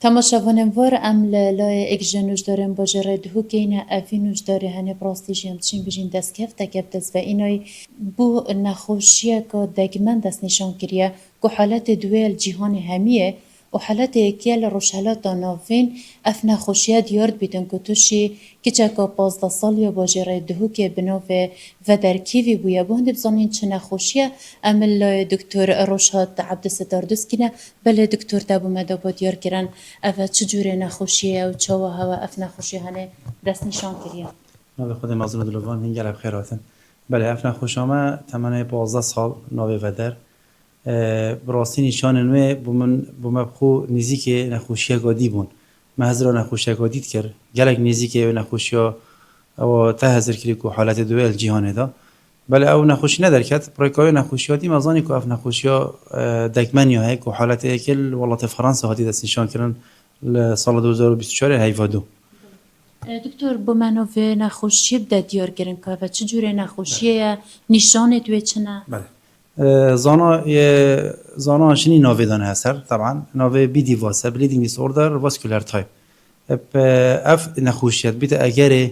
تماشاوانم ام لای اکجنوش دارم باجره دهو که اینه افینوش داره هنه براستیش هم تشین بجین دست کفته کفتس و اینای بو نخوشیه که دگمن دست نشان کریه که حالت دویل جیهان همیه و حالت اکیل روشالات نافین اف نخوشیه دیارد بیدن که توشی که چکا 15 سال یا باجره دهو که بنوه و در کیوی بویا بو هنده بزانین چه نخوشیه امل دکتر روشهات عبدالستار دوسکینه بله دکتر تابو مدابا دیار کرن اوه چجوره نخوشیه و چاوه هوا اف نخوشیه هنه دست نشان کریه نوی خود مازن دلوان هنگل بخیراتن بله اف نخوشامه تمنه 12 سال نوی ودر براستی نشان نوی بوم بخو نزیک نخوشیه گادی بون محضر نخوشیه گادید کرد گلک نزیک نخوشیه او تهزر کری که حالت دویل جهانه دا بله او نخوشی ندارکت برای نخوشیاتی مزانی که اف نخوشیا دکمنی های که حالت اکل ولات فرانسه هاتی دست نشان کردن سال 2024 هیوادو دکتر با منو و نخوشی بده دیار گرن که و چجوره نخوشیه نشانه دوی چنه؟ بله زانا شنی ناوی دانه هستر طبعا ناوی بی دیواسه بلیدینگ دیس اوردر واسکولار تایپ اف نخوشیت بیت اگر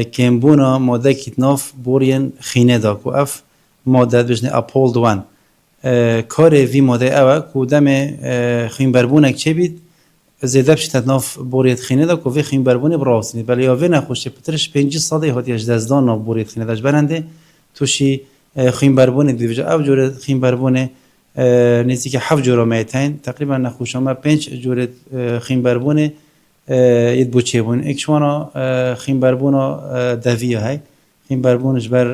کمبونا ماده کتناف بورین خینه دا کو اف ماده بجنه اپولد وان کار وی ماده اوه کو دم خیم بربونک چه بید زیده بشت ناف بوریت خینه دا کو وی خیم بربونی براوسینی بله یا وی نخوشه پترش 5 ساده هاتیش دزدان ناف بوریت خینه داش برنده توشی خیم بربونی دیوجه او جوره خیم بربونه نیزی که 7 جوره میتین تقریبا نخوشامه 5 جوره خیم بربونه ید بوچه بون اکشوانا خیم بربونا دویه های خیم بربونش بر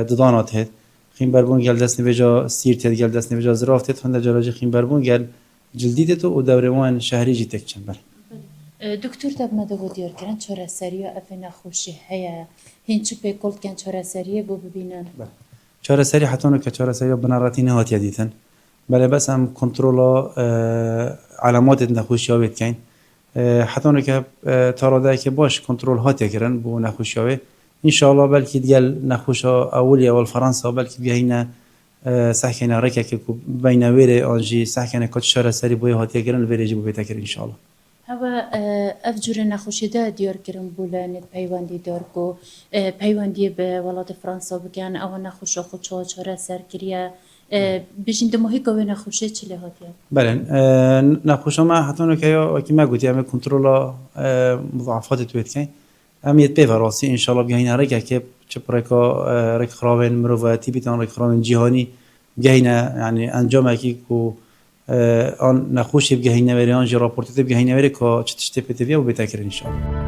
ددانات هد خیم بربون گل دست نویجا سیرت هد گل دست نویجا زرافت هد هنده جراجی خیم بربون گل جلدیده تو و دوروان شهری جی تکچن بر دکتر تب مدو دیار کرن چرا سریع اف نخوشی هیا هنچ پی کلت کن چرا سریع بو ببینن چرا سریع حتی که چرا سریع بنارتی نهات یدیتن بله بس هم کنترل علامات نخوشی ها بید کن حتی اون که تاراده که باش کنترل هاتی کردن بو نخوشیابه انشالله بلکه دیگه نخوشا اولی اول فرانسه بلکه بیاین سحکن رکه که بین ویره آنجی سحکن کات شهر سری بوی هاتی کردن ویره جیبو بیت کرد انشالله هوا افجور نخوشی ده دیار کردن بولن پیوندی دار کو پیوندی به ولات فرانسه بگن او نخوشا خود چهار سر کریه بجین دماهی که نخوشه چلی هاتیه؟ بله نخوشه ما حتی اون که ما گویی همه کنترل مضاعفات تویت کن امیت به وراسی انشالله بگهین هرگاه که چه پرکا رک خرابن مروتی بیتان رک خرابن جهانی بگهینه یعنی انجام کی کو آن نخوشه بگهینه وری آن جراپورتی بگهینه وری که چه تشتی پتویه و بتکر انشالله